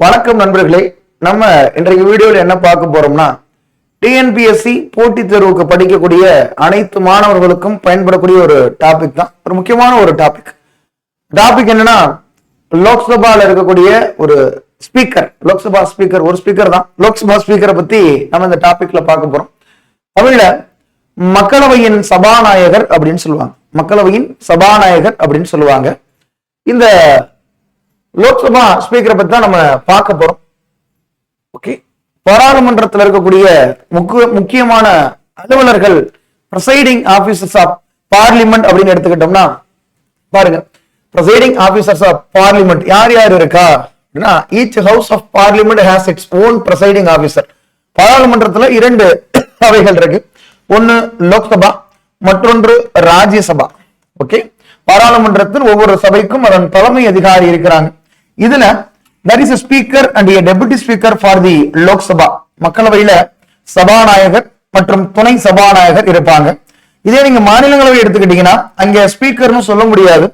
வணக்கம் நண்பர்களே. நம்ம இன்றைக்கு வீடியோல என்ன பார்க்க போறோம்னா, டிஎன்பிஎஸ்சி போட்டித் தேர்வுக்கு படிக்கக்கூடிய அனைத்து மாணவர்களுக்கும் பயன்படக்கூடிய ஒரு டாபிக் தான். ஒரு முக்கியமான ஒரு டாபிக் என்னன்னா, லோக்சபால இருக்கக்கூடிய ஒரு ஸ்பீக்கர், லோக்சபா ஸ்பீக்கர், ஒரு ஸ்பீக்கர் தான். லோக்சபா ஸ்பீக்கரை பத்தி நம்ம இந்த டாபிக்ல பார்க்க போறோம். தமிழ்ல மக்களவையின் சபாநாயகர் அப்படின்னு சொல்லுவாங்க. மக்களவையின் சபாநாயகர் அப்படின்னு சொல்லுவாங்க. இந்த லோக்சபா ஸ்பீக்கரை பத்தி தான் நம்ம பார்க்க போறோம். ஓகே, பாராளுமன்றத்தில் இருக்கக்கூடிய முக்கியமான அலுவலர்கள், பிரசைடிங் ஆபீசர்ஸ் ஆஃப் பார்லிமெண்ட் அப்படின்னு எடுத்துக்கிட்டோம்னா, பாருங்க, பிரசைடிங் ஆபீசர்ஸ் ஆஃப் பார்லிமெண்ட் யார் யார் இருக்கா அப்படின்னா, each house of parliament has its own presiding officer. பாராளுமன்றத்துல இரண்டு அவைகள் இருக்கு. ஒன்னு லோக்சபா, மற்றொன்று ராஜ்யசபா. ஓகே, பாராளுமன்றத்தில் ஒவ்வொரு சபைக்கும் அதன் தலைமை அதிகாரி இருக்கிறாங்க. இதுல there is a speaker and a deputy speaker for the Lok Sabha. மக்களவையில சபாநாயகர் மற்றும் துணை சபாநாயகர் இருப்பாங்க. இதே நீங்க மாநிலங்களவை எடுத்துக்கிட்டீங்கன்னா, அங்க ஸ்பீக்கர்னு சொல்ல முடியாது,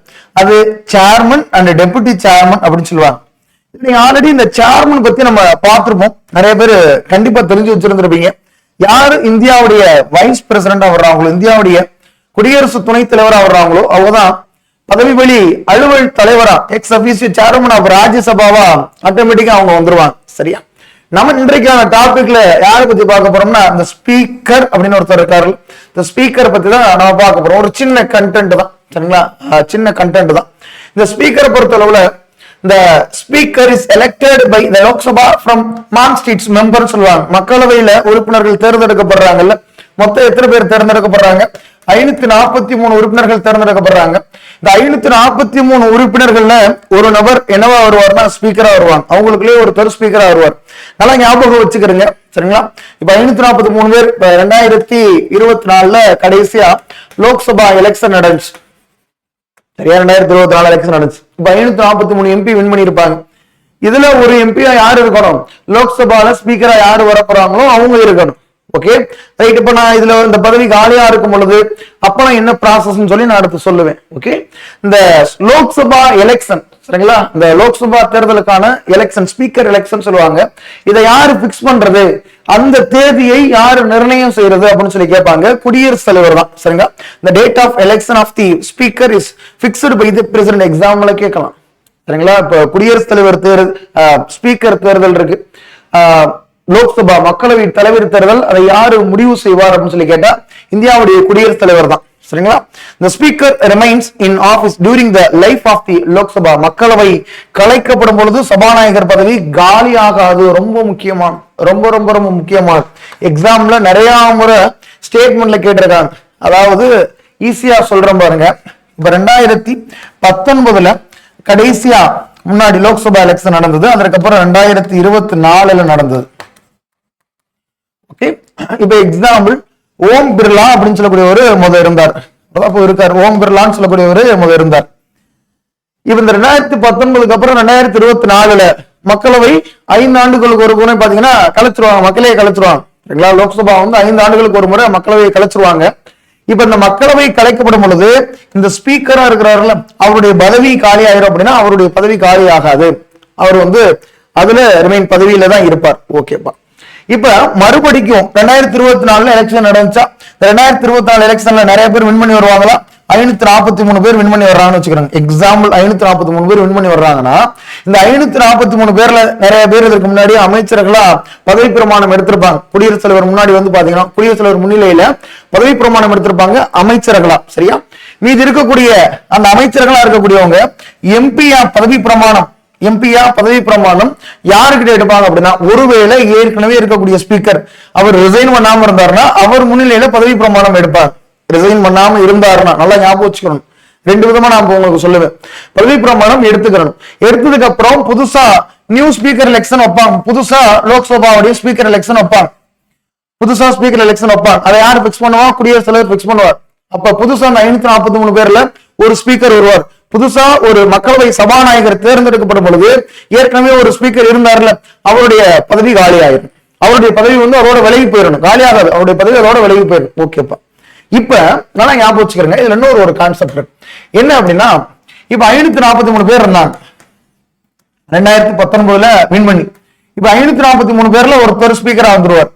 அது சேர்மன் அண்ட் டெபுட்டி சேர்மன் அப்படின்னு சொல்லுவாங்க. நீங்க ஆல்ரெடி இந்த சேர்மன் பத்தி நம்ம பார்த்திருப்போம். நிறைய பேர் கண்டிப்பா தெரிஞ்சு வச்சிருந்திருப்பீங்க. யாரு இந்தியாவுடைய வைஸ் பிரசிடண்டா வர்றாங்களோ, இந்தியாவுடைய குடியரசு துணைத் தலைவரா வர்றாங்களோ, அவங்கதான் பதவி வழி அலுவல் தலைவரா, எக்ஸ் அபிஷியல் சேர்மன் ஆஃப் ராஜ்யசபாவா ஆட்டோமேட்டிக்கா அவங்க வந்துருவாங்க. சரியா? நம்ம இன்றைக்கான டாபிக்ல யாரை பத்தி பார்க்க போறோம்னா, இந்த ஸ்பீக்கர் அப்படின்னு ஒருத்தர் இருக்காரு. இந்த ஸ்பீக்கர் பத்தி தான் நம்ம பார்க்க போறோம். ஒரு சின்ன கண்டென்ட் தான், சரிங்களா? சின்ன கண்டென்ட் தான். இந்த ஸ்பீக்கரை பொறுத்த அளவுல, இந்த speaker is elected by the Lok Sabha from amongst its member சொல்லுவாங்க. மக்களவையில உறுப்பினர்கள் தேர்ந்தெடுக்கப்படுறாங்கல்ல, மொத்தம் எத்தனை பேர் தேர்ந்தெடுக்கப்படுறாங்க? 543 உறுப்பினர்கள் தேர்ந்தெடுக்கப்படுறாங்க. இந்த 543 உறுப்பினர்கள்ல ஒரு நபர் என்னவா வருவார்னா, ஸ்பீக்கரா வருவாங்க. அவங்களுக்குள்ளே ஒருத்தர் ஸ்பீக்கரா வருவார். நல்லா ஞாபகம் வச்சுக்கிறீங்க, சரிங்களா? இப்ப 543 பேர். 2024 கடைசியா லோக்சபா எலெக்ஷன் நடந்துச்சு. சரியா? 2024 எலெக்ஷன் நடந்துச்சு. இப்ப 543 எம்பி வின் பண்ணி இருப்பாங்க. இதுல ஒரு எம்பியா யாரு இருக்கணும்? லோக்சபால ஸ்பீக்கரா யாரு வர போறாங்களோ அவங்க இருக்கணும். Okay, right. இப்ப நான் இதுல இந்த பதவி காலியா இருக்கும் பொழுது அப்ப நான் என்ன ப்ராசஸ் சொல்லி நான் அடுத்து சொல்லுவேன். ஓகே, இந்த லோக்சபா எலெக்ஷன், சரிங்களா? இந்த லோக்சபா தேர்தலுக்கான எலெக்ஷன், ஸ்பீக்கர் எலெக்ஷன் சொல்லுவாங்க. இதை யாரு பிக்ஸ் பண்றது, அந்த தேதியை யாரு நிர்ணயம் செய்யறது அப்படின்னு சொல்லி கேட்பாங்க. குடியரசுத் தலைவர் தான். சரிங்களா? இந்த date of election of the speaker is fixed by the president. எக்ஸாம்ல கேட்கலாம், சரிங்களா? இப்ப குடியரசுத் தலைவர் தேர்தல், ஸ்பீக்கர் தேர்தல் இருக்கு, லோக்சபா மக்களவை தலைவர் தேர்தல், அதை யாரு முடிவு செய்வார் அப்படின்னு சொல்லி கேட்டா, இந்தியாவுடைய குடியரசுத் தலைவர் தான். சரிங்களா? The speaker remains in office during the life of the Lok Sabha. மக்களவை கலைக்கப்படும் பொழுது சபாநாயகர் பதவி காலி ஆகாது. ரொம்ப முக்கியமான, ரொம்ப ரொம்ப ரொம்ப முக்கியமான. எக்ஸாம்ல நிறைய முறை ஸ்டேட்மெண்ட்ல கேட்டிருக்காங்க. அதாவது ஈஸியா சொல்றேன் பாருங்க. இப்ப 2019 கடைசியா முன்னாடி லோக்சபா எலெக்ஷன் நடந்தது. அதுக்கப்புறம் 2024 நடந்தது. இப்ப எக்ஸாம்பிள், ஓம் பிர்லா அப்படின்னு சொல்லக்கூடிய ஒரு முதல் இருந்தார். இருக்கார், ஓம் பிர்லான்னு சொல்லக்கூடிய ஒரு முதல் இருந்தார். இப்ப இந்த 2019 அப்புறம் 2024 மக்களவை 5 ஆண்டுகளுக்கு ஒரு முறை பாத்தீங்கன்னா கலைச்சிருவாங்க, மக்களையே கலைச்சிருவாங்க. சரிங்களா? லோக்சபா 5 ஆண்டுகளுக்கு ஒரு முறை மக்களவையை கலைச்சிருவாங்க. இப்ப இந்த மக்களவை கலைக்கப்படும் பொழுது இந்த ஸ்பீக்கரா இருக்கிறாருல, அவருடைய பதவி காலி ஆயிரும் அப்படின்னா அவருடைய பதவி காலி ஆகாது. அவர் அதுல ரிமைன் பதவியில தான் இருப்பார். ஓகேப்பா. இப்ப மறுபடிக்கும் 2024 எலெக்ஷன் நடந்துச்சா, 2024 எலெக்ஷன்ல நிறைய பேர் வின் பண்ணி வருவாங்களா? 543 பேர் வின் பண்ணி வர்றாங்கன்னு வச்சுக்கிறாங்க. எக்ஸாம்பிள், 543 பேர் வின் பண்ணி வர்றாங்கன்னா, இந்த 543 பேர்ல நிறைய பேர் இதற்கு முன்னாடி அமைச்சர்களா பதவி பிரமாணம் எடுத்திருப்பாங்க. குடியரசுத் தலைவர் முன்னாடி பாத்தீங்கன்னா, குடியரசுத் தலைவர் முன்னிலையில பதவி பிரமாணம் எடுத்திருப்பாங்க அமைச்சர்களா. சரியா? மீது இருக்கக்கூடிய அந்த அமைச்சர்களா இருக்கக்கூடியவங்க எம்பியா பதவி பிரமாணம், எம்பியா பதவி பிரமாணம் யாருக்கிட்ட எடுப்பாங்க அப்படின்னா, ஒருவேளை ஏற்கனவே இருக்கக்கூடிய ஸ்பீக்கர் அவர் ரிசைன் பண்ணாம இருந்தாருன்னா அவர் முன்னிலையில பதவி பிரமாணம் எடுப்பார். ரிசைன் பண்ணாம இருந்தாருன்னா, நல்லா ஞாபகம் வச்சுக்கணும். 2 விதமா நான் உங்களுக்கு சொல்லுவேன். பதவி பிரமாணம் எடுத்துக்கணும். எடுத்ததுக்கு அப்புறம் புதுசா நியூ ஸ்பீக்கர் எலெக்ஷன் வைப்பாங்க. புதுசா லோக்சபாவுடைய ஸ்பீக்கர் எலெக்ஷன் வைப்பாங்க. புதுசா ஸ்பீக்கர் எலெக்ஷன் வைப்பாங்க. அதை யாரு பிக்ஸ் பண்ணுவா? குடியரசுத் தலைவர் பிக்ஸ் பண்ணுவார். அப்ப புதுசா அந்த 543 பேர்ல ஒரு ஸ்பீக்கர் வருவார். புதுசா ஒரு மக்களவை சபாநாயகர் தேர்ந்தெடுக்கப்படும் பொழுது ஏற்கனவே ஒரு ஸ்பீக்கர் இருந்தார்ல, அவருடைய பதவி காலி ஆயிரும். அவருடைய பதவி அவரோட விலகி போயிடணும். காலி ஆகாது, அவருடைய பதவி அதோட விலகி போயிடும். ஓகேப்பா. இப்ப நல்லா ஞாபகம் வச்சுக்கிறேங்க. இதுல இன்னொரு கான்செப்ட் இருக்கு. என்ன அப்படின்னா, இப்ப 543 பேர் இருந்தாங்க. 2019 வின் பண்ணி. இப்ப 543 பேர்ல ஒருத்தர் ஸ்பீக்கரா வந்துருவார்.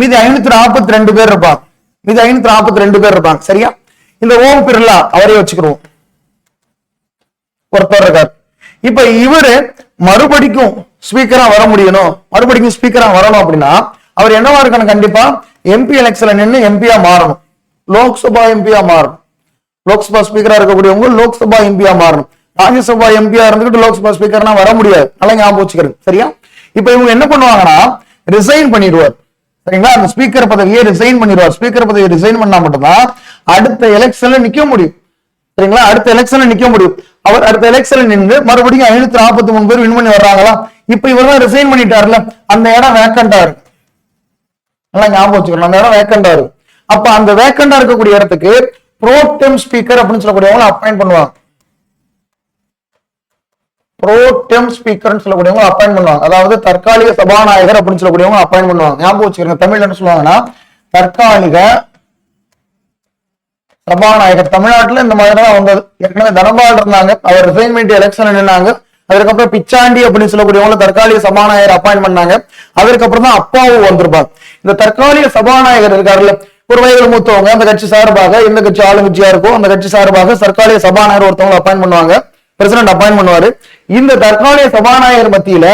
மீதி 542 பேர் இருப்பாங்க. மீதி 542 பேர் இருப்பாங்க. சரியா? இந்த ஓம் பிர்லா அவரே வச்சுக்கிறோம், ஒருத்தர் இருக்கார். இப்ப இவரு மறுபடிக்கும் ஸ்பீக்கரா வர முடியணும், மறுபடிக்கும் ஸ்பீக்கரா வரணும் அப்படின்னா அவர் என்னவா இருக்கணும்? கண்டிப்பா எம்பி எலெக்ஷன்ல நின்று எம்பியா மாறணும், லோக்சபா எம்பியா மாறணும். லோக்சபா ஸ்பீக்கரா இருக்கக்கூடியவங்க லோக்சபா எம்பியா மாறணும். ராஜ்யசபா எம்பியா இருந்துகிட்டு லோக்சபா ஸ்பீக்கர்னா வர முடியாது. நல்லா ஞாபகம் வச்சுக்கிறது. சரியா? இப்ப இவங்க என்ன பண்ணுவாங்கன்னா ரிசைன் பண்ணிடுவார். சரிங்களா? அந்த ஸ்பீக்கர் பதவியை ரிசைன் பண்ணிடுவார். ஸ்பீக்கர் பதவியை ரிசைன் பண்ணா மட்டும்தான் அடுத்த எலெக்ஷன்ல நிக்க முடியும். சரிங்களா? அடுத்த எலெக்ஷன்ல நிக்க முடியும். அவர் அடுத்த எலெக்ஷன்ல நின்று மறுபடியும் 543 பேர் வின் பண்ணி வர்றாங்களா? இப்ப இவர் தான் ரிசைன் பண்ணிட்டாருல, அந்த இடம் வேக்கண்டா இருக்கு. நல்லா ஞாபகம் வச்சுக்கணும், அந்த இடம் வேக்கண்டா இருக்கு. அப்ப அந்த வேக்கண்டா இருக்கக்கூடிய இடத்துக்கு ப்ரோடெம் ஸ்பீக்கர் அப்படின்னு சொல்லக்கூடியவங்க அப்பாயிண்ட் பண்ணுவாங்க. ப்ரோடெம் ஸ்பீக்கர் சொல்லக்கூடியவங்க அப்பாயிண்ட் பண்ணுவாங்க. அதாவது தற்காலிக சபாநாயகர் அப்படின்னு சொல்லக்கூடியவங்க அப்பாயிண்ட் பண்ணுவாங்க. ஞாபகம் வச்சுக்கிறேன். தமிழ்ல என்ன சொல்லுவாங்கன்னா தற்காலிக சபாநாயகர். தமிழ்நாட்டுல இந்த மாதிரி தான் வந்தது. ஏற்கனவே தனபால் இருந்தாங்க, அவர் ரிசைன் பண்ணிட்டு எலெக்ஷன் நின்னாங்க. அதுக்கப்புறம் பிச்சாண்டி அப்படின்னு சொல்லக்கூடியவங்க தற்காலிக சபாநாயகர் அப்பாயிண்ட் பண்ணாங்க. அதற்கப்புறம் தான் அப்பாவும் வந்திருப்பாங்க. இந்த தற்காலிக சபாநாயகர் இருக்காருல்ல, ஒரு வயதில் மூத்தவங்க, அந்த கட்சி சார்பாக எந்த கட்சி ஆளுங்கட்சியா இருக்கோ அந்த கட்சி சார்பாக தற்காலிக சபாநாயகர் ஒருத்தவங்க அப்பாயிண்ட் பண்ணுவாங்க, பிரசிடென்ட் அப்பாயிண்ட் பண்ணுவாரு. இந்த தற்காலிக சபாநாயகர் மத்தியில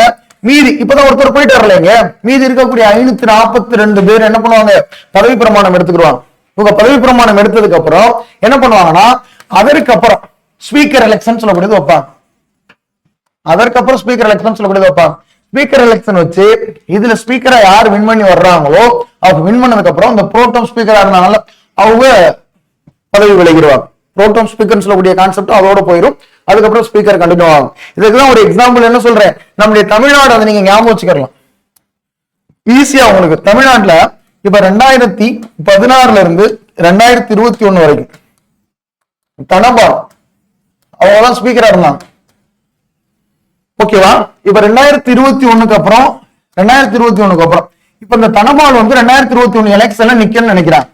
மீதி இப்பதான் ஒருத்தர் போயிட்டு வரலைங்க, மீதி இருக்கக்கூடிய 542 பேர் என்ன பண்ணுவாங்க? பதவி பிரமாணம் எடுத்துக்கிடுவாங்க. இவங்க பதவி பிரமாணம் எடுத்ததுக்கு அப்புறம் என்ன பண்ணுவாங்கன்னா அதற்கப்புறம் ஸ்பீக்கர் எலெக்ஷன் சொல்லக்கூடியது வைப்பாங்க. அதற்கப்புறம் ஸ்பீக்கர் எலெக்ஷன் சொல்லக்கூடியது வைப்பாங்க. ஸ்பீக்கர் எலெக்ஷன் வச்சு இதுல ஸ்பீக்கரா யார் வின் பண்ணி வர்றாங்களோ அவங்க வின் பண்ணதுக்கு அப்புறம் இந்த புரோட்டோம் ஸ்பீக்கரா இருந்தாங்கல்ல அவங்க பதவி விலகிடுவாங்க. புரோட்டோம் ஸ்பீக்கர் சொல்லக்கூடிய கான்செப்ட் அதோட போயிடும். அதுக்கப்புறம் ஸ்பீக்கர் கண்டினியூ ஆகும். இதுக்குதான் ஒரு எக்ஸாம்பிள் என்ன சொல்றேன், நம்முடைய தமிழ்நாடு அதை நீங்க ஞாபகம் வச்சுக்கலாம் ஈஸியா உங்களுக்கு. தமிழ்நாட்டுல இப்ப 2016 இருந்து 2021 வரைக்கும் தனபால் அவங்கதான் ஸ்பீக்கரா இருந்தாங்க. ஓகேவா? இப்ப 2021 அப்புறம் இப்ப இந்த தனபால் வந்து 2021 எலெக்ஷன்ல நிக்கணும்னு நினைக்கிறாங்க.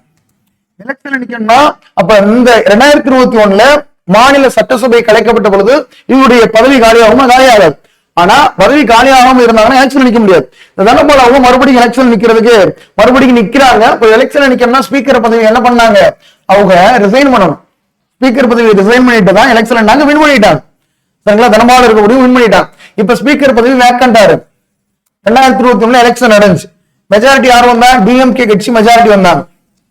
எலெக்ஷன்ல நிக்கணும்னா அப்ப இந்த 2021 மாநில சட்டசபை கலைக்கப்பட்ட பொழுது இவருடைய பதவி காலியாகாது. ஆனா பதவி காலியாகாம இருந்தாங்கன்னா எலெக்ஷன் நிக்க முடியாது. இந்த தனபால் அவங்க மறுபடியும் எலெக்ஷன் நிக்கிறதுக்கு மறுபடியும் நிக்கிறாங்க. இப்ப எலெக்ஷன் நிக்கணும்னா ஸ்பீக்கர் பதவி என்ன பண்ணாங்க? அவங்க ரிசைன் பண்ணணும். ஸ்பீக்கர் பதவி ரிசைன் பண்ணிட்டு தான் எலெக்ஷன் நாங்க வின் பண்ணிட்டாங்க. சரிங்களா? தனபால் இருக்கக்கூடிய வின் பண்ணிட்டாங்க. இப்ப ஸ்பீக்கர் பதவி வேக்கண்டா இருக்கு. 2021 எலெக்ஷன் நடந்துச்சு. மெஜாரிட்டி யார் வந்தா? டிஎம்கே கட்சி மெஜாரிட்டி வந்தாங்க.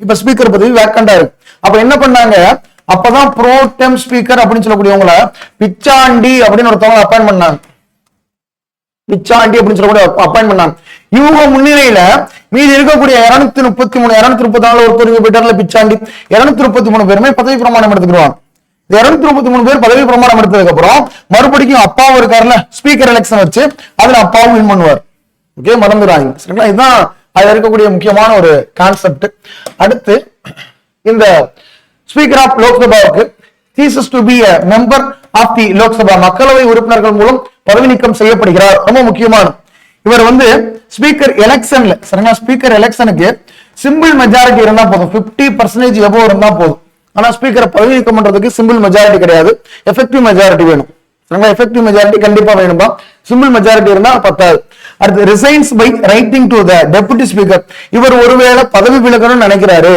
இப்ப ஸ்பீக்கர் பதவி வேக்கண்டா இருக்கு. அப்ப என்ன பண்ணாங்க? அப்பதான் ப்ரோடெம் ஸ்பீக்கர் அப்படின்னு சொல்லக்கூடியவங்கள பிச்சாண்டி அப்படின்னு ஒருத்தவங்க அப்பாயிண்ட் பண்ணாங்க. பிச்சாண்டி அப்படின்னு சொல்லக்கூடிய அப்பாயிண்ட் பண்ணாங்க. இவங்க முன்னிலையில மீதி இருக்கக்கூடிய 233 234 ஒருத்தர் போயிட்டார்ல பிச்சாண்டி, 233 பேருமே பதவி பிரமாணம் எடுத்துக்கிடுவாங்க. 233 பேர் பதவி பிரமாணம் எடுத்ததுக்கு அப்புறம் மறுபடியும் அப்பாவும் இருக்காருல்ல ஸ்பீக்கர் எலெக்ஷன் வச்சு அதுல அப்பாவும் வின் பண்ணுவார். ஓகே, மறந்துடாங்க. சரிங்களா? இதுதான் அதுல இருக்கக்கூடிய முக்கியமான ஒரு கான்செப்ட். அடுத்து இந்த ஸ்பீக்கர் ஆஃப் லோக்சபாவுக்கு ceases to be a member of the Lok Sabha, மக்களவை உறுப்பினர்கள் மூலம் பதவி நீக்கம் செய்யப்படுகிறார். ரொம்ப முக்கியமான இவர் வந்து ஸ்பீக்கர் எலெக்ஷன்ல, சரிங்களா, ஸ்பீக்கர் எலெக்ஷனுக்கு சிம்பிள் மெஜாரிட்டி இருந்தா போதும், 50% எபோவ் இருந்தா போதும். ஆனா ஸ்பீக்கரை பதவி நீக்கம் பண்றதுக்கு சிம்பிள் மெஜாரிட்டி கிடையாது, எஃபெக்டிவ் மெஜாரிட்டி வேணும். சரிங்களா? எஃபெக்டிவ் மெஜாரிட்டி கண்டிப்பா வேணும்பா. சிம்பிள் மெஜாரிட்டி இருந்தா பத்தாது. அடுத்து resigns by writing to the deputy speaker. இவர் ஒருவேளை பதவி விலகணும்னு நினைக்கிறாரு,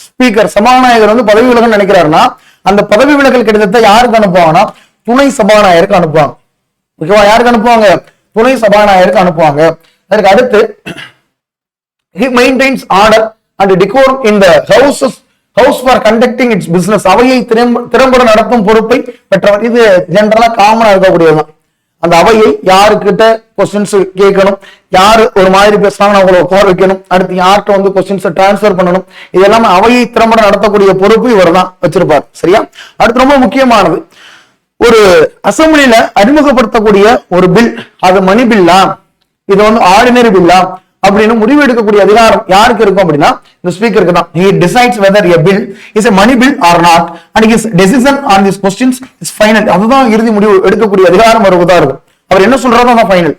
ஸ்பீக்கர் சபாநாயகர் வந்து பதவி விலகணும்னு நினைக்கிறாருன்னா அந்த பதவி விலகல் கடிதத்தை யாருக்கு அனுப்புவாங்கன்னா துணை சபாநாயகருக்கு அனுப்புவாங்க. ஓகேவா? யாருக்கு அனுப்புவாங்க? துணை சபாநாயகருக்கு அனுப்புவாங்க. அதுக்கு அடுத்து he maintains order and decorum in the house for conducting its business. அவையை திறம்பட நடத்தும் பொறுப்பை பெற்றவர். இது ஜெனரலா காமனா இருக்கக்கூடியதுதான். அந்த அவையை யாருக்கிட்ட கொஸ்டின்ஸ் கேட்கணும், யாரு ஒரு மாதிரி பேசுறாங்க அவங்களை உட்கார வைக்கணும், அடுத்து யார்கிட்ட வந்து கொஸ்டின்ஸ் டிரான்ஸ்பர் பண்ணணும், இதெல்லாம் அவையை திறம்பட நடத்தக்கூடிய பொறுப்பு இவர் தான் வச்சிருப்பார். சரியா? அடுத்து ரொம்ப முக்கியமானது, ஒரு அசம்பிளில அறிமுகப்படுத்தக்கூடிய ஒரு பில், அது மணி பில்லா இது வந்து ஆர்டினரி பில்லா அப்படின்னு முடிவு எடுக்கக்கூடிய அதிகாரம் யாருக்கு இருக்கும் அப்படின்னா இந்த ஸ்பீக்கருக்கு தான். He decides whether a bill is a money bill or not and his decision on these questions is final. அதுதான் இறுதி முடிவு எடுக்கக்கூடிய அதிகாரம் வருவதா இருக்கும். அவர் என்ன சொல்றாரோ அதான் ஃபைனல்.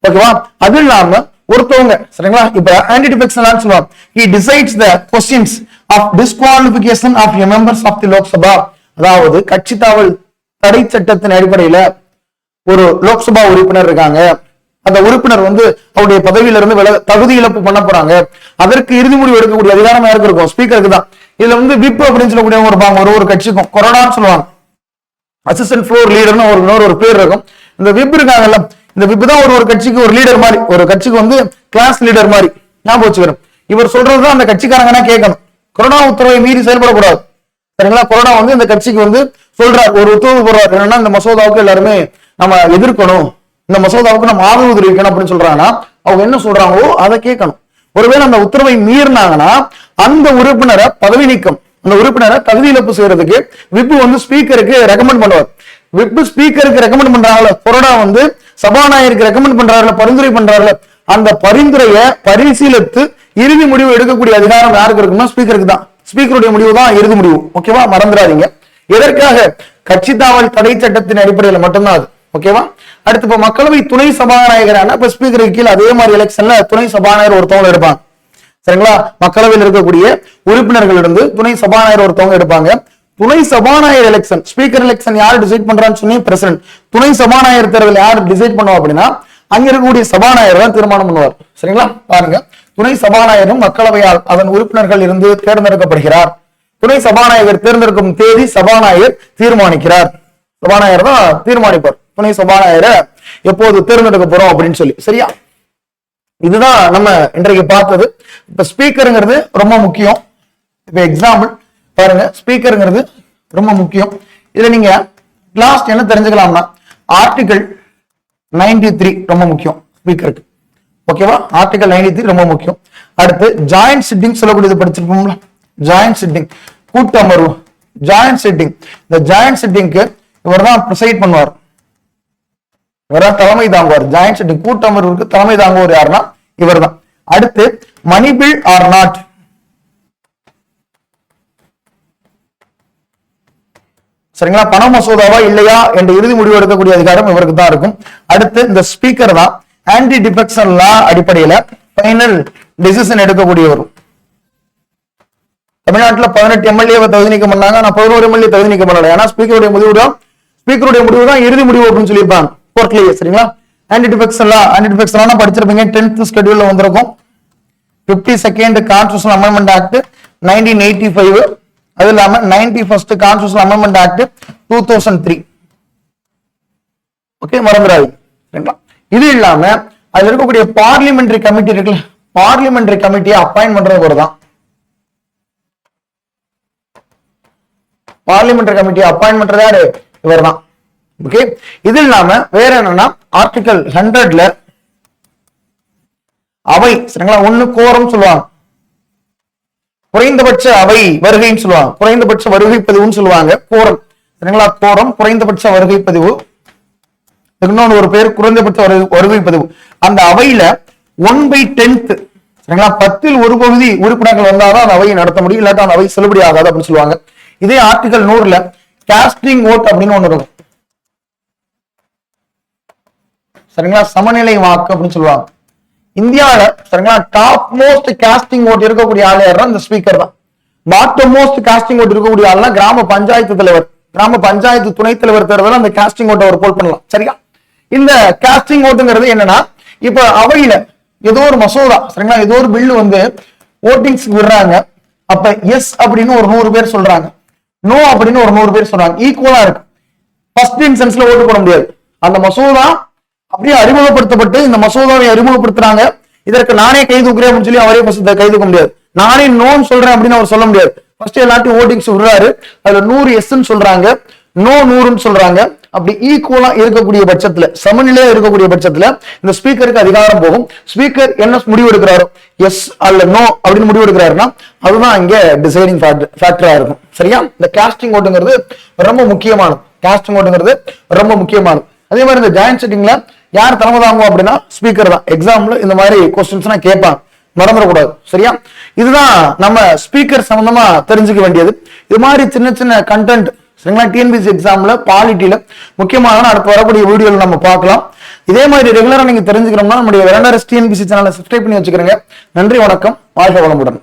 ஓகேவா? அது இல்லாம ஒருத்தவங்க, சரிங்களா, இப்ப ஆன்டி டிஃபெக்ஷன் சொல்லுவாங்க. He decides the questions of disqualification of members of the Lok Sabha. அதாவது கட்சி தாவல் தடை சட்டத்தின் அடிப்படையில ஒரு லோக்சபா உறுப்பினர் இருக்காங்க, அந்த உறுப்பினர் வந்து அவருடைய பதவியிலிருந்து தகுதி இழப்பு பண்ண போறாங்க, அதற்கு இறுதி முடிவு எடுக்கக்கூடிய அதிகாரம் யாருக்கு இருக்கும்? ஸ்பீக்கருக்கு தான். இதுல வந்து விப் அப்படின்னு சொல்லக்கூடிய ஒரு கட்சிக்கும் கொரோனான்னு சொல்லுவாங்க, அசிஸ்டன்ட் ஃப்ளோர் லீடர்னு ஒரு பேர் இருக்கும். இந்த விப் இருக்காங்கல்ல, இந்த விப் தான் ஒரு கட்சிக்கு ஒரு லீடர் மாதிரி, ஒரு கட்சிக்கு வந்து கிளாஸ் லீடர் மாதிரி ஞாபகம் வச்சுக்கிறோம். இவர் சொல்றதுதான் அந்த கட்சிக்காரங்கன்னா கேட்கணும். கொரோனா உத்தரவை மீறி செயல்படக்கூடாது, சரிங்களா? கொரோனா வந்து இந்த கட்சிக்கு வந்து சொல்றாரு, ஒரு உத்தரவு போடுறாரு, என்னன்னா இந்த மசோதாவுக்கு எல்லாருமே நம்ம எதிர்க்கணும், இந்த மசோதாவுக்கு நம்ம ஆதரவு தெரிவிக்கணும் அப்படின்னு சொல்றாங்கன்னா அவங்க என்ன சொல்றாங்களோ அதை கேட்கணும். ஒருவேளை அந்த உத்தரவை மீறினாங்கன்னா அந்த உறுப்பினரை பதவி நீக்கம், அந்த உறுப்பினரை தகுதி இழப்பு செய்யறதுக்கு விப் வந்து ஸ்பீக்கருக்கு ரெக்கமெண்ட் பண்ணுவார். விப் ஸ்பீக்கருக்கு ரெக்கமெண்ட் பண்றாங்கல்ல, கொரோனா வந்து சபாநாயகருக்கு ரெக்கமெண்ட் பண்றாருல, பரிந்துரை பண்றாருல, அந்த பரிந்துரையை பரிசீலித்து இறுதி முடிவு எடுக்கக்கூடிய அதிகாரம் யாருக்கு இருக்குன்னா ஸ்பீக்கருக்கு தான். ஸ்பீக்கருடைய முடிவு தான் இறுதி முடிவு. ஓகேவா? மறந்துடாதீங்க. எதற்காக? கட்சி தாவல் தடை சட்டத்தின் அடிப்படையில் மட்டும்தான் அது. ஓகேவா? அடுத்து இப்ப மக்களவை துணை சபாநாயகரான இப்ப ஸ்பீக்கருக்கு கீழே அதே மாதிரி எலெக்ஷன்ல துணை சபாநாயகர் ஒருத்தவங்க எடுப்பாங்க, சரிங்களா? மக்களவையில் இருக்கக்கூடிய உறுப்பினர்களிருந்து துணை சபாநாயகர் ஒருத்தவங்க எடுப்பாங்க. துணை சபாநாயகர் எலெக்ஷன், ஸ்பீக்கர் எலெக்ஷன் யாரு டிசைட் பண்றான்னு சொன்னி பிரசிடென்ட். துணை சபாநாயகர் தேர்தல் யாரு டிசைட் பண்ணுவா அப்படின்னா அங்க இருக்கக்கூடிய சபாநாயகர் தான் தீர்மானம் பண்ணுவார், சரிங்களா? பாருங்க, துணை சபாநாயகரும் மக்களவையால் அதன் உறுப்பினர்கள் இருந்து தேர்ந்தெடுக்கப்படுகிறார். துணை சபாநாயகர் தேர்ந்தெடுக்கும் தேதி சபாநாயகர் தீர்மானிக்கிறார். சபாநாயகர் தான் தீர்மானிப்பார் துணை சபாநாயகரை எப்போது தேர்ந்தெடுக்க போறோம் அப்படின்னு சொல்லி, சரியா? இதுதான் நம்ம இன்றைக்கு பார்த்தது. இப்ப ஸ்பீக்கருங்கிறது ரொம்ப முக்கியம். இப்ப எக்ஸாம்பிள் பாருங்க, ஸ்பீக்கருங்கிறது ரொம்ப முக்கியம். இதுல நீங்க லாஸ்ட் என்ன தெரிஞ்சுக்கலாம்னா ஆர்டிகல் 93 ரொம்ப முக்கியம் ஸ்பீக்கருக்கு. ஓகேவா? ஆர்டிகல் 93 ரொம்ப முக்கியம். அடுத்து ஜாயிண்ட் சிட்டிங் சொல்லக்கூடியது படிச்சிருப்போம்ல, ஜாயிண்ட் சிட்டிங், கூட்டமர்வு, ஜாயிண்ட் சிட்டிங். இந்த ஜாயிண்ட் சிட்டிங்க்கு இவர் தான் ப்ரிசைட் பண்ணுவார், இவர் தான் தலைமை தாங்குவார். ஜாயிண்ட் சிட்டிங் கூட்டமர்வுக்கு தலைமை தாங்குவார் யாருன்னா இவர் தான். அடுத்து மணி பில் ஆர் நாட், சரிங்களா? பண மசோதாவா இல்லையா என்ற இறுதி முடிவு எடுக்கக்கூடிய அதிகாரம் இவருக்கு தான் இருக்கும். அடுத்து இந்த ஸ்பீக்கர் தான் ஆன்டி டிஃபெக்ஷன் லா அடிப்படையில ஃபைனல் டிசிஷன் எடுக்கக்கூடியவர். தமிழ்நாட்டுல 18 எம்எல்ஏ தகுதி நீக்கம் பண்ணாங்க, நான் 11 எம்எல்ஏ தகுதி நீக்கம் பண்ணல. ஏன்னா ஸ்பீக்கருடைய முடிவு தான் இறுதி முடிவு அப்படின்னு சொல்லியிருப்பாங்க கோர்ட்லயே, சரிங்களா? ஆன்டி டிஃபெக்ஷன் லா படிச்சிருப்பீங்க, 10th ஷெட்யூல்ல வந்திருக்கும். 52nd கான்ஸ்டிடியூஷனல் அமெண்ட்மெண்ட் ஆக்ட் 1985, அது இல்லாம 91st constitutional amendment act 2003. Okay, மறந்துடாதீங்க, சரிங்களா? இது இல்லாம அதுல இருக்கக்கூடிய பார்லிமெண்டரி கமிட்டி இருக்குல்ல, பார்லிமெண்டரி கமிட்டியை அப்பாயின்ட் பண்றது ஒரு தான். பார்லிமெண்டரி கமிட்டியை அப்பாயின்ட் பண்றது யாரு? இவர் தான். ஓகே, இது இல்லாம வேற என்னன்னா ஆர்டிகல் 100ல அவை, சரிங்களா? ஒண்ணு கோரம் சொல்லுவாங்க, குறைந்தபட்ச அவை வருகைன்னு சொல்லுவாங்க, குறைந்தபட்ச வருகை பதிவுன்னு சொல்லுவாங்க, கோரம், சரிங்களா? கோரம் குறைந்தபட்ச வருகை பதிவு, இன்னொன்று ஒரு பேர் குறைந்தபட்ச வருகை பதிவு. அந்த அவையில 1/10, சரிங்களா? 10ல் ஒரு பகுதி உறுப்பினர்கள் வந்தாதான் அந்த அவையை நடத்த முடியும், இல்லாட்டா அந்த அவை செல்லுபடி ஆகாது அப்படின்னு சொல்லுவாங்க. இதே ஆர்டிகல் 100ல காஸ்டிங் ஓட் அப்படின்னு ஒண்ணு இருக்கும், சரிங்களா? சமநிலை வாக்கு அப்படின்னு சொல்லுவாங்க. இந்தியாவில, சரிங்களா, டாப் மோஸ்ட் காஸ்டிங் ஓட் இருக்கக்கூடிய ஆள் யாருன்னா இந்த ஸ்பீக்கர் தான். பாட்டம் மோஸ்ட் காஸ்டிங் ஓட் இருக்கக்கூடிய ஆள்னா கிராம பஞ்சாயத்து தலைவர், கிராம பஞ்சாயத்து துணைத் தலைவர் தேர்தல் அந்த காஸ்டிங் ஓட்டை அவர் போல் பண்ணலாம், சரியா? இந்த காஸ்டிங் ஓட்டுங்கிறது என்னன்னா, இப்ப அவையில ஏதோ ஒரு மசோதா, சரிங்களா, ஏதோ ஒரு பில்லு வந்து ஓட்டிங்ஸ் விடுறாங்க. அப்ப எஸ் அப்படின்னு ஒரு 100 பேர் சொல்றாங்க, நோ அப்படின்னு ஒரு 100 பேர் சொல்றாங்க, ஈக்குவலா இருக்கு. ஃபர்ஸ்ட் இன்ஸ்டன்ஸ்ல ஓட்டு போட முடியாது. அந்த மசோதா அப்படியே அறிமுகப்படுத்தப்பட்டு இந்த மசோதாவை அறிமுகப்படுத்துறாங்க, இதற்கு நானே கை தூக்குறேன் அப்படின்னு சொல்லி அவரே கை தூக்க முடியாது. நானே நோன்னு சொல்றேன் அப்படின்னு அவர் சொல்ல முடியாது. ஃபர்ஸ்ட் எல்லாத்தையும் ஓட்டிங்ஸ் விடுறாரு, அதுல 100 எஸ்ன்னு சொல்றாங்க, நோ 100ன்னு சொல்றாங்க. அப்படி ஈக்குவலா இருக்கக்கூடிய பட்சத்துல, சமநிலையா இருக்கக்கூடிய பட்சத்துல இந்த ஸ்பீக்கருக்கு அதிகாரம் போகும். ஸ்பீக்கர் என்ன முடிவு எடுக்கிறாரோ, எஸ் அல்ல நோ அப்படின்னு முடிவு எடுக்கிறாருன்னா அதுதான் இங்க டிசைடிங் ஃபேக்டரா இருக்கும், சரியா? இந்த காஸ்டிங் ஓட்டுங்கிறது ரொம்ப முக்கியமானது, காஸ்டிங் ஓட்டுங்கிறது ரொம்ப முக்கியமானது. அதே மாதிரி இந்த ஜாயிண்ட் சிட்டிங்ல யார் தலைமை தாங்குவோம் அப்படின்னா ஸ்பீக்கர் தான். எக்ஸாம்ல இந்த மாதிரி கொஸ்டின்ஸ் கேட்பாங்க, மறந்துடக்கூடாது, சரியா? இதுதான் நம்ம ஸ்பீக்கர் சம்பந்தமா தெரிஞ்சுக்க வேண்டியது. இது மாதிரி சின்ன சின்ன கண்டென்ட், சரிங்களா, டிஎன்பிஎஸ்சி எக்ஸாம்ல பாலிட்டியில முக்கியமான அடுத்து வரக்கூடிய வீடியோல நம்ம பார்க்கலாம். இதே மாதிரி ரெகுலரா நீங்க தெரிஞ்சுக்கணும்னா நம்முடைய வெரண்டரஸ் டிஎன்பிஎஸ்சி சேனலை சப்ஸ்கிரைப் பண்ணி வச்சுக்கிறீங்க. நன்றி, வணக்கம், வாழ்க வளமுடன்.